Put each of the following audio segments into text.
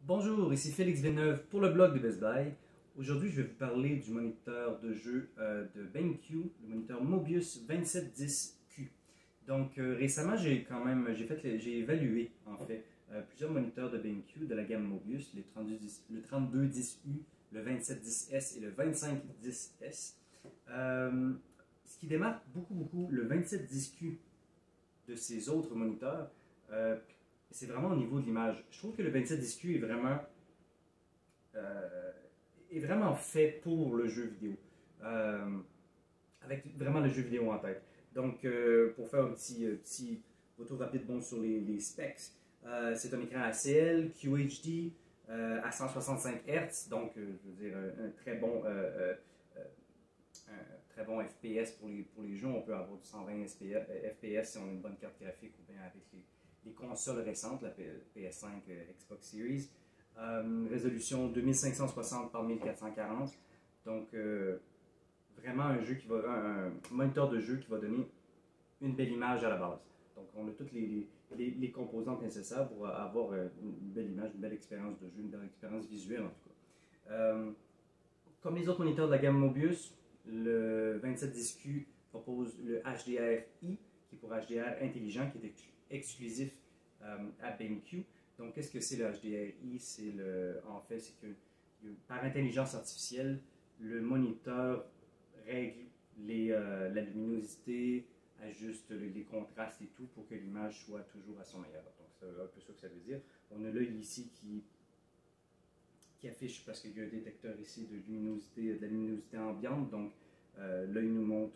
Bonjour, ici Félix Villeneuve pour le blog de Best Buy. Aujourd'hui, je vais vous parler du moniteur de jeu de BenQ, le moniteur Mobius 2710Q. Donc récemment, j'ai évalué en fait plusieurs moniteurs de BenQ de la gamme Mobius, le 3210U, le 2710S et le 2510S. Ce qui démarque beaucoup le 2710Q de ces autres moniteurs, c'est vraiment au niveau de l'image. Je trouve que le 2710Q est vraiment fait pour le jeu vidéo, avec vraiment le jeu vidéo en tête. Donc, pour faire un petit retour rapide sur les specs, c'est un écran ACL, QHD, à 165 Hz, donc je veux dire un très bon FPS pour les jeux. On peut avoir du 120 FPS si on a une bonne carte graphique ou bien avec les consoles récentes, la PS5, Xbox Series. Résolution 2560 par 1440. Donc, vraiment un moniteur de jeu qui va donner une belle image à la base. Donc, on a toutes les composantes nécessaires pour avoir une belle image, une belle expérience de jeu, une belle expérience visuelle en tout cas. Comme les autres moniteurs de la gamme Mobius, le 2710Q propose le HDR-I, qui est pour HDR intelligent, qui est exclusif à BenQ. Donc, qu'est-ce que c'est le HDR-I? C'est que par intelligence artificielle, le moniteur règle la luminosité, ajuste les contrastes et tout pour que l'image soit toujours à son meilleur. Donc, c'est un peu ça que ça veut dire. On a l'œil ici qui affiche, parce qu'il y a un détecteur ici de la luminosité ambiante. Donc, l'œil nous montre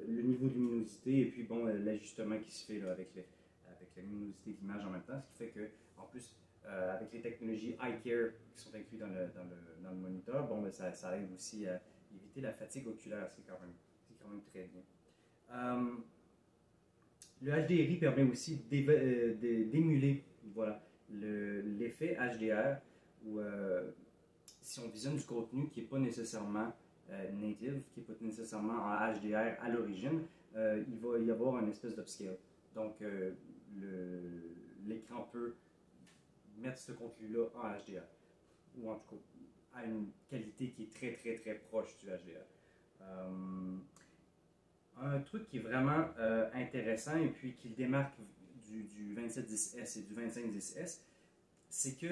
le niveau de luminosité et puis l'ajustement qui se fait là, avec la luminosité de l'image en même temps. Ce qui fait que, en plus, avec les technologies Eye Care qui sont incluses dans le moniteur, ça aide aussi à éviter la fatigue oculaire, ce qui est quand même très bien. Le HDRI permet aussi d'émuler l'effet HDR, où si on visionne du contenu qui n'est pas nécessairement native, qui n'est pas nécessairement en HDR à l'origine, il va y avoir une espèce d'upscale. Donc, l'écran peut mettre ce contenu-là en HDR, ou en tout cas à une qualité qui est très proche du HDR. Un truc qui est vraiment intéressant et puis qui le démarque du 2710S et du 2510S, c'est que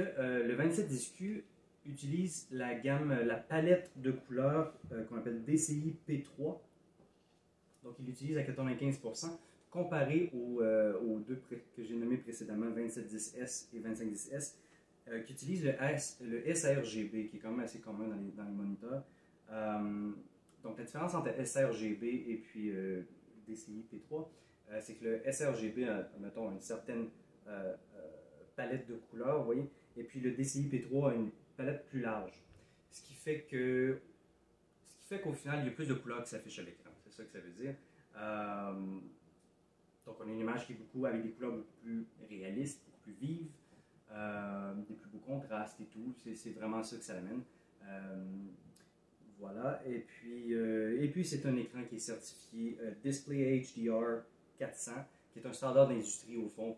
le 2710Q utilise la palette de couleurs qu'on appelle DCI P3. Donc, il l'utilise à 95%, comparé aux deux que j'ai nommés précédemment, 2710S et 2510S, qui utilisent le sRGB, qui est quand même assez commun dans les moniteurs. Donc, la différence entre sRGB et puis DCI P3, c'est que le sRGB a, mettons, une certaine palette de couleurs, vous voyez, et puis le DCI P3 a une palette plus large. Ce qui fait qu'au final, il y a plus de couleurs qui s'affichent à l'écran. C'est ça que ça veut dire. Donc, on a une image qui est avec des couleurs beaucoup plus réalistes, beaucoup plus vives, des plus beaux contrastes et tout. C'est vraiment ça que ça amène. Voilà. Et puis c'est un écran qui est certifié Display HDR 400, qui est un standard d'industrie au fond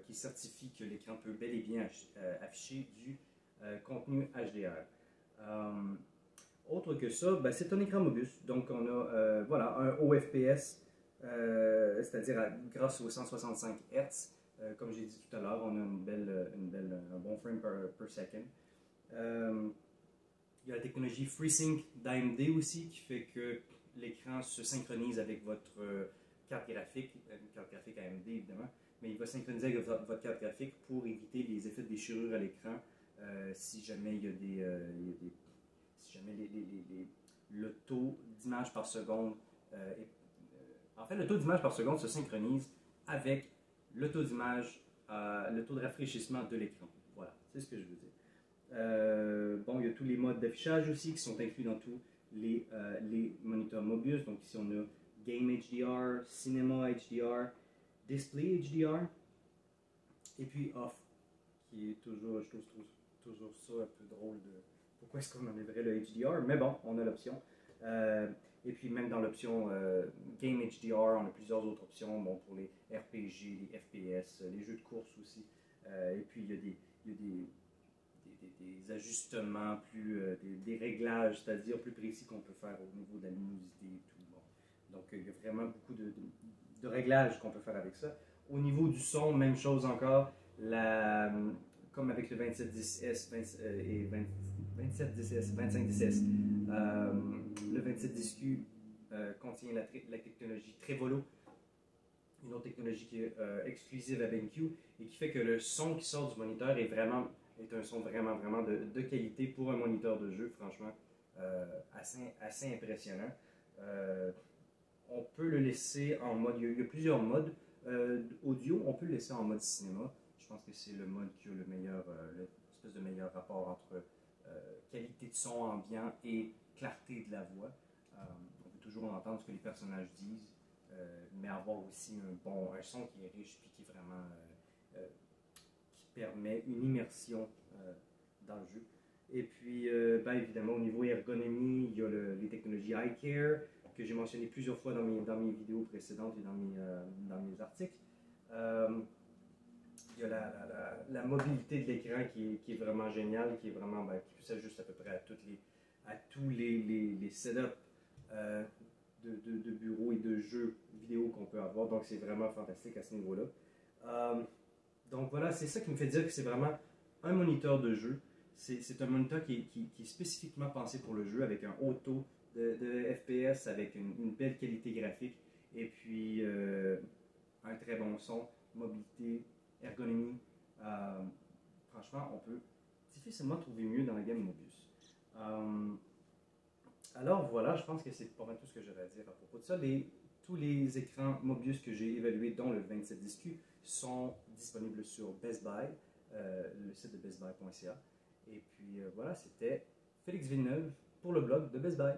qui certifie que l'écran peut bel et bien afficher du contenu HDR. Autre que ça, c'est un écran Mobius. Donc, on a un haut FPS, c'est-à-dire grâce aux 165 Hz. Comme j'ai dit tout à l'heure, on a un bon frame per second. Il y a la technologie FreeSync d'AMD aussi, qui fait que l'écran se synchronise avec votre carte graphique, une carte graphique AMD évidemment, mais il va synchroniser avec votre carte graphique pour éviter les effets de déchirure à l'écran si jamais il y a si jamais le taux d'image par seconde en fait, le taux d'image par seconde se synchronise avec le taux d'image, le taux de rafraîchissement de l'écran. Voilà, c'est ce que je veux dire. Il y a tous les modes d'affichage aussi qui sont inclus dans tous les moniteurs Mobius. Donc ici on a Game HDR, Cinema HDR, Display HDR, et puis Off, qui est toujours, je trouve toujours ça un peu drôle de pourquoi est-ce qu'on enlèverait le HDR, mais bon, on a l'option. Et puis même dans l'option Game HDR, on a plusieurs autres options pour les RPG, les FPS, les jeux de course aussi. Et puis il y a des ajustements, des réglages, c'est-à-dire plus précis qu'on peut faire au niveau de la luminosité et tout. Bon. Donc, il y a vraiment beaucoup de réglages qu'on peut faire avec ça. Au niveau du son, même chose encore. Comme avec le 2710S et 2710S, 2510S, le 2710Q contient la technologie Trevolo, une autre technologie qui est exclusive à BenQ et qui fait que le son qui sort du moniteur est un son vraiment de qualité pour un moniteur de jeu, franchement, assez impressionnant. On peut le laisser en mode, il y a plusieurs modes audio, on peut le laisser en mode cinéma. Je pense que c'est le mode qui a l'espèce de meilleur rapport entre qualité de son ambiant et clarté de la voix. On peut toujours entendre ce que les personnages disent, mais avoir aussi un son qui est riche et qui est vraiment qui permet une immersion dans le jeu. Et puis, évidemment, au niveau ergonomie, il y a les technologies Eye Care que j'ai mentionné plusieurs fois dans mes vidéos précédentes et dans mes articles. Il y a la mobilité de l'écran qui est vraiment géniale, qui s'ajuste à peu près à tous les setups de bureaux et de jeux vidéo qu'on peut avoir. Donc, c'est vraiment fantastique à ce niveau-là. Donc, voilà, c'est ça qui me fait dire que c'est vraiment un moniteur de jeu. C'est un moniteur qui est spécifiquement pensé pour le jeu, avec un haut taux de FPS, avec une belle qualité graphique, et puis un très bon son, mobilité, ergonomie. Franchement, on peut difficilement trouver mieux dans la gamme Mobius. Alors voilà, je pense que c'est pas mal tout ce que j'avais à dire à propos de ça. Tous les écrans Mobius que j'ai évalués, dont le 2710Q, sont disponibles sur Best Buy, le site de bestbuy.ca. Et puis voilà, c'était Félix Villeneuve pour le blog de Best Buy.